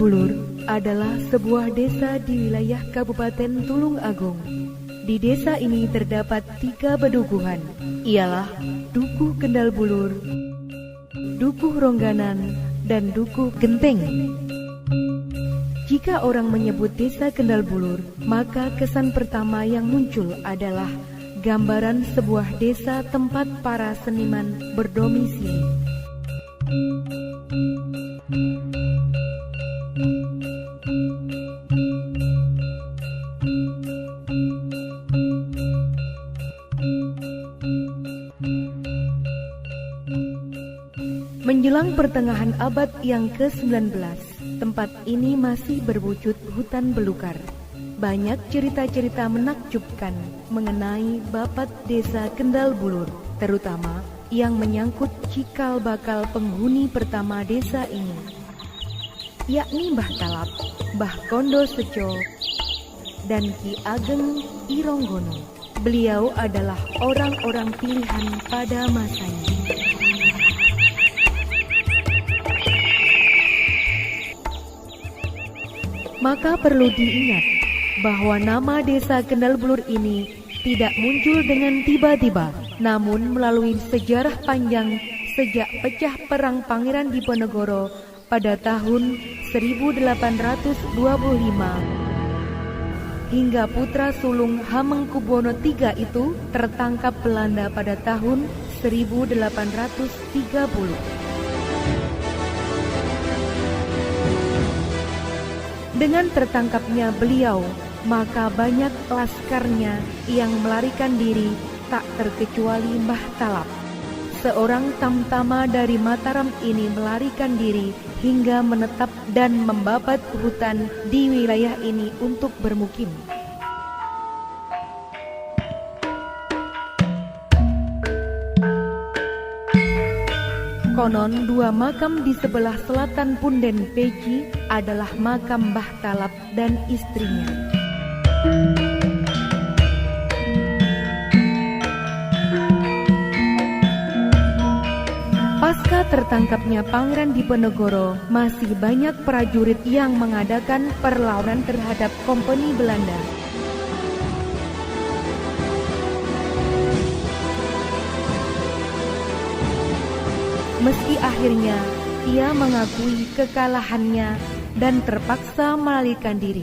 Bulur adalah sebuah desa di wilayah Kabupaten Tulung Agung. Di desa ini terdapat 3 bedukuhan, ialah Dukuh Kendal Bulur, Dukuh Rongganan, dan Dukuh Genteng. Jika orang menyebut desa Kendal Bulur, maka kesan pertama yang muncul adalah gambaran sebuah desa tempat para seniman berdomisili. Menjelang pertengahan abad yang ke-19, tempat ini masih berwujud hutan belukar. Banyak cerita-cerita menakjubkan mengenai bapat desa Kendal Bulur, terutama yang menyangkut cikal bakal penghuni pertama desa ini, yakni Mbah Talap, Mbah Kondo Sejo, dan Ki Ageng Ironggono. Beliau adalah orang-orang pilihan pada masanya. Maka perlu diingat bahwa nama desa Kendal Bulur ini tidak muncul dengan tiba-tiba, namun melalui sejarah panjang sejak pecah perang Pangeran Diponegoro pada tahun 1825 hingga putra sulung Hamengkubuwono III itu tertangkap Belanda pada tahun 1830. Dengan tertangkapnya beliau, maka banyak laskarnya yang melarikan diri, tak terkecuali Mbah Talap. Seorang tamtama dari Mataram ini melarikan diri hingga menetap dan membabat hutan di wilayah ini untuk bermukim. Konon 2 makam di sebelah selatan Punden Peci adalah makam Mbah Talap dan istrinya. Pasca tertangkapnya Pangeran Diponegoro, masih banyak prajurit yang mengadakan perlawanan terhadap kompeni Belanda. Meski akhirnya ia mengakui kekalahannya dan terpaksa melarikan diri.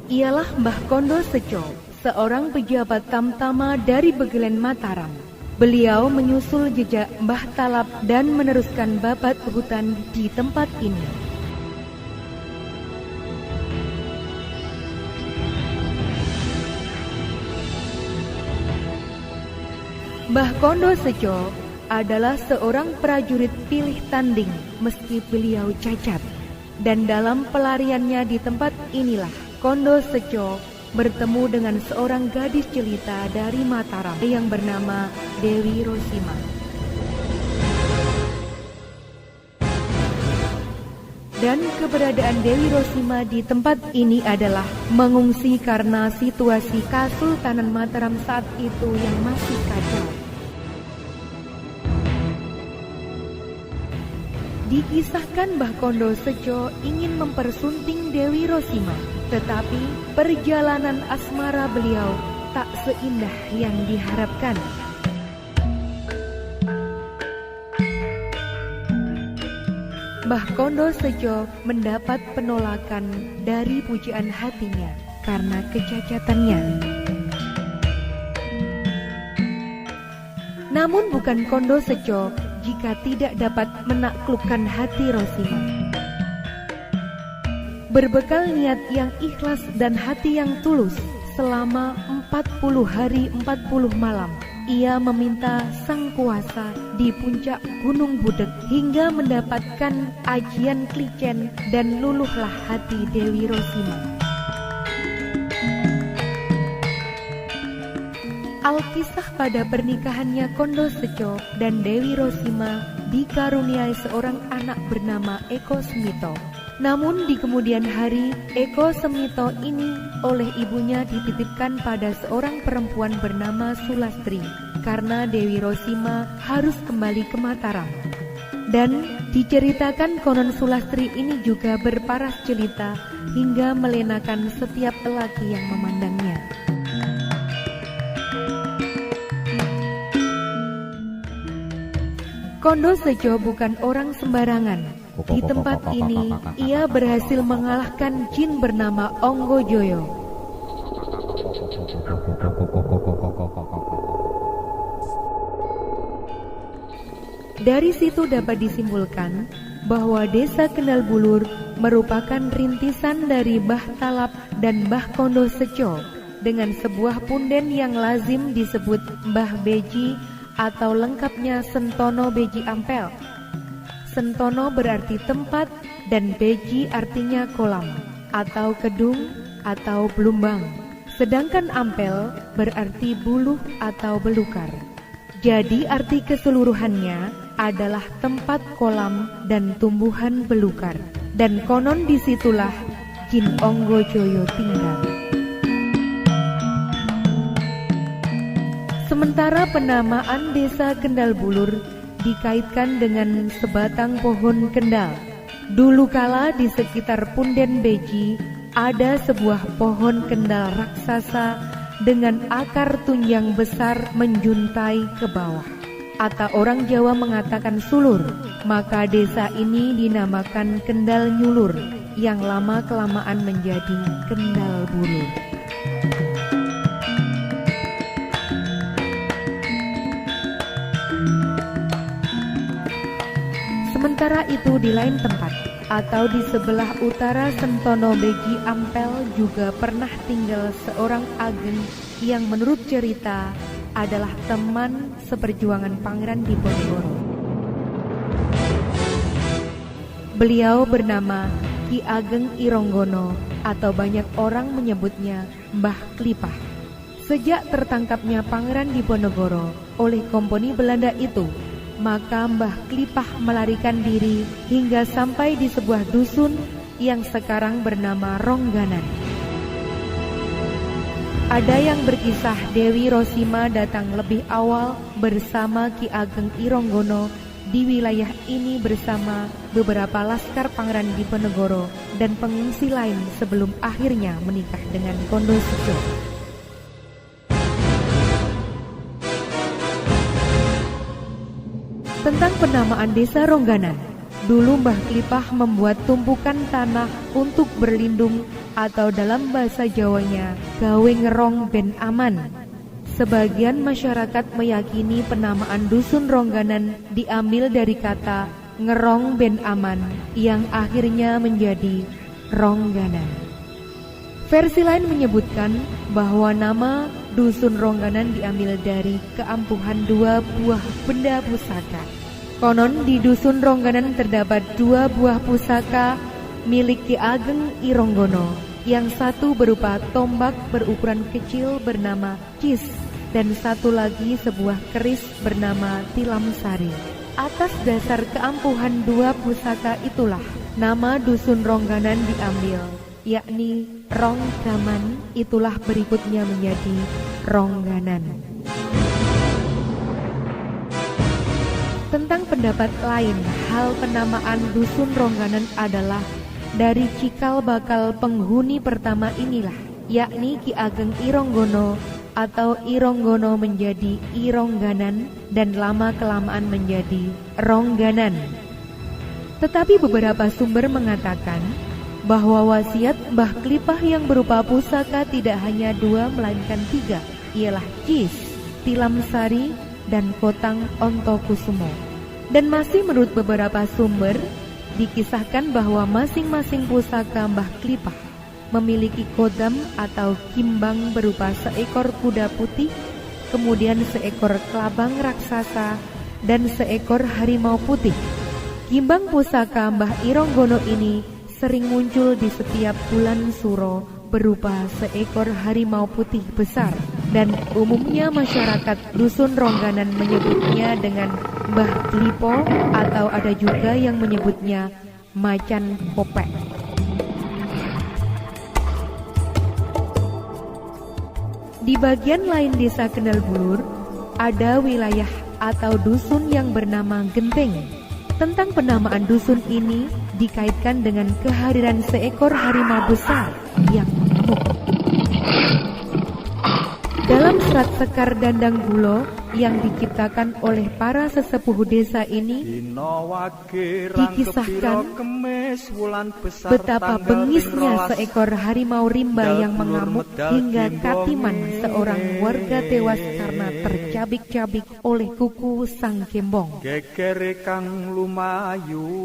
Ialah Mbah Kondo Sejo, seorang pejabat tamtama dari Begelen Mataram. Beliau menyusul jejak Mbah Talap dan meneruskan babat hutan di tempat ini. Mbah Kondo Sejo adalah seorang prajurit pilih tanding meski beliau cacat. Dan dalam pelariannya di tempat inilah Kondo Sejo bertemu dengan seorang gadis jelita dari Mataram yang bernama Dewi Rosima. Dan keberadaan Dewi Rosima di tempat ini adalah mengungsi karena situasi Kesultanan Mataram saat itu yang masih kacau. Dikisahkan Mbah Kondo Sejo ingin mempersunting Dewi Rosima, tetapi perjalanan asmara beliau tak seindah yang diharapkan. Mbah Kondo Sejo mendapat penolakan dari pujaan hatinya karena kecacatannya. Namun bukan Kondo Sejo jika tidak dapat menaklukkan hati Rosima. Berbekal niat yang ikhlas dan hati yang tulus, selama 40 hari 40 malam, ia meminta sang kuasa di puncak Gunung Budek hingga mendapatkan ajian klicen dan luluhlah hati Dewi Rosima. Alkisah pada pernikahannya Kondo Sejo dan Dewi Rosima dikaruniai seorang anak bernama Eko Semito. Namun di kemudian hari, Eko Semito ini oleh ibunya dititipkan pada seorang perempuan bernama Sulastri karena Dewi Rosima harus kembali ke Mataram. Dan Diceritakan konon Sulastri ini juga berparas jelita hingga melenakan setiap lelaki yang memandangnya. Kondo Sejo bukan orang sembarangan. Di tempat ini, ia berhasil mengalahkan jin bernama Onggo Joyo. Dari situ dapat disimpulkan bahwa Desa Kendal Bulur merupakan rintisan dari Mbah Talap dan Mbah Kondo Sejo dengan sebuah punden yang lazim disebut Mbah Beji atau lengkapnya Sentono Beji Ampel. Sentono berarti tempat dan Beji artinya kolam atau kedung atau belumbang. Sedangkan Ampel berarti buluh atau belukar. Jadi arti keseluruhannya adalah tempat kolam dan tumbuhan belukar. Dan konon disitulah Jin Onggo Joyo tinggal. Sementara penamaan Desa Kendal Bulur dikaitkan dengan sebatang pohon kendal. Dulu kala di sekitar punden Beji ada sebuah pohon kendal raksasa dengan akar tunjang besar menjuntai ke bawah. Atau orang Jawa mengatakan sulur, maka desa ini dinamakan Kendal Nyulur, yang lama-kelamaan menjadi Kendal Bulur. Sementara itu di lain tempat, atau di sebelah utara Sentono Beji Ampel juga pernah tinggal seorang ageng yang menurut cerita adalah teman seperjuangan Pangeran Diponegoro. Beliau bernama Ki Ageng Ironggono atau banyak orang menyebutnya Mbah Klipah. Sejak tertangkapnya Pangeran Diponegoro oleh komponi Belanda itu, maka Mbah Klipah melarikan diri hingga sampai di sebuah dusun yang sekarang bernama Rongganan. Ada yang berkisah Dewi Rosima datang lebih awal bersama Ki Ageng Ironggono di wilayah ini bersama beberapa laskar Pangeran Diponegoro dan pengungsi lain sebelum akhirnya menikah dengan Kondo Sejo. Tentang penamaan desa Rongganan, dulu Mbah Klipah membuat tumpukan tanah untuk berlindung atau dalam bahasa Jawanya gawe ngerong ben aman. Sebagian masyarakat meyakini penamaan dusun Rongganan diambil dari kata ngerong ben aman yang akhirnya menjadi Rongganan. Versi lain menyebutkan bahwa nama dusun Rongganan diambil dari keampuhan dua buah benda pusaka. Konon di dusun Rongganan terdapat dua buah pusaka milik Ki Ageng Ironggono. Yang satu berupa tombak berukuran kecil bernama Cis dan satu lagi sebuah keris bernama Tilam Sari. Atas dasar keampuhan dua pusaka itulah nama dusun Rongganan diambil, yakni Ronggaman, itulah berikutnya menjadi Rongganan. Tentang pendapat lain, hal penamaan dusun Rongganan adalah dari cikal bakal penghuni pertama inilah, yakni Ki Ageng Ironggono atau Ironggono menjadi Irongganan dan lama-kelamaan menjadi Rongganan. Tetapi beberapa sumber mengatakan bahwa wasiat Mbah Klipah yang berupa pusaka tidak hanya dua melainkan tiga, ialah Cis, Tilam Sari, dan Kotang Ontokusumo. Dan masih menurut beberapa sumber dikisahkan bahwa masing-masing pusaka Mbah Klipah memiliki kodam atau kimbang berupa seekor kuda putih, kemudian seekor kelabang raksasa, dan seekor harimau putih. Kimbang pusaka Mbah Ironggono ini sering muncul di setiap bulan suro berupa seekor harimau putih besar, dan umumnya masyarakat dusun Rongganan menyebutnya dengan Mbah Klipo atau ada juga yang menyebutnya Macan Kopek. Di bagian lain desa Kendal Bulur ada wilayah atau dusun yang bernama Genteng. tentang penamaan dusun ini dikaitkan dengan kehadiran seekor harimau besar yang mengamuk. Dalam serat Sekar Dandang Gulo yang diciptakan oleh para sesepuh desa ini, dikisahkan betapa bengisnya seekor harimau rimba yang mengamuk hingga Katiman, seorang warga tewas karena tercabik-cabik oleh kuku sang gembong.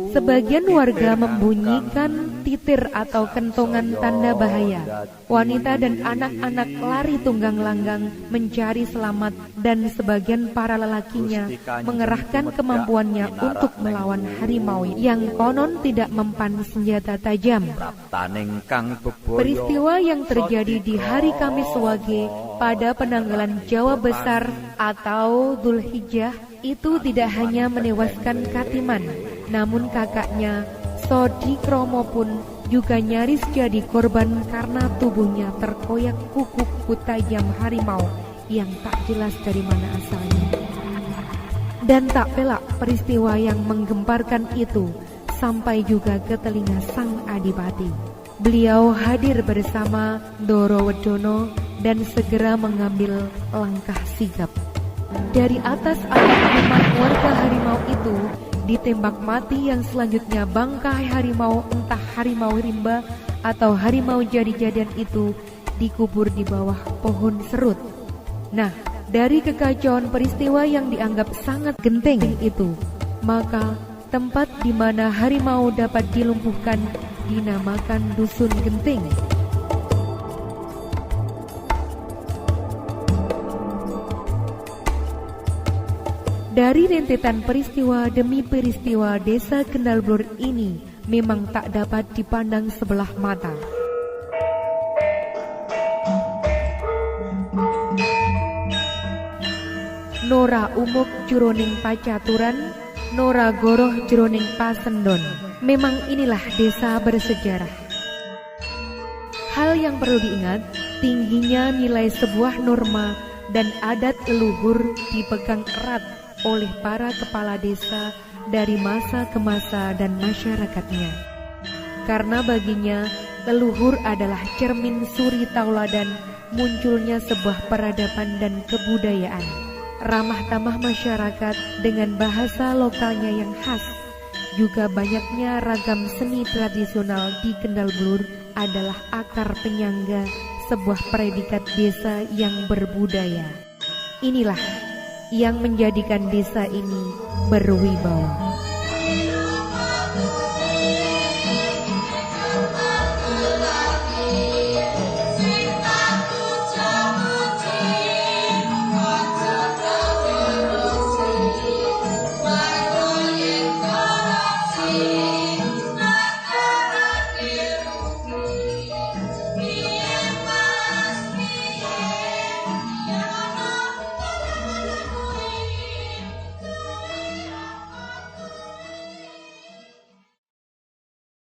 Sebagian warga membunyikan titir atau kentongan tanda bahaya. Wanita dan anak-anak lari tunggang langgang mencari selamat, dan sebagian para lelakinya mengerahkan kemampuannya untuk melawan harimau yang konon tidak mempan senjata tajam. Peristiwa yang terjadi di hari Kamis Wage pada penanggalan Jawa Besar atau Dzulhijjah itu tidak hanya menewaskan Katiman, namun kakaknya Sodikromo pun juga nyaris jadi korban karena tubuhnya terkoyak kuku tajam harimau yang tak jelas dari mana asalnya. Dan tak pelak peristiwa yang menggemparkan itu sampai juga ke telinga sang adipati. Beliau hadir bersama Doro Wedono dan segera mengambil langkah sigap. Dari atas atap rumah warga harimau itu ditembak mati yang selanjutnya bangkai harimau, entah harimau rimba atau harimau jadi-jadian itu, dikubur di bawah pohon serut. Nah, dari kekacauan peristiwa yang dianggap sangat genting itu, maka tempat di mana harimau dapat dilumpuhkan dinamakan Dusun Genting. Dari rentetan peristiwa demi peristiwa desa Kendal Blur ini memang tak dapat dipandang sebelah mata. Nora umuk juroning pacaturan, Nora goroh juroning pasendon. Memang inilah desa bersejarah. Hal yang perlu diingat, tingginya nilai sebuah norma dan adat leluhur dipegang erat oleh para kepala desa dari masa ke masa dan masyarakatnya. Karena baginya, leluhur adalah cermin suri tauladan munculnya sebuah peradaban dan kebudayaan. Ramah tamah masyarakat dengan bahasa lokalnya yang khas, juga banyaknya ragam seni tradisional di Kendal Blur adalah akar penyangga sebuah predikat desa yang berbudaya. Inilah yang menjadikan desa ini berwibawa.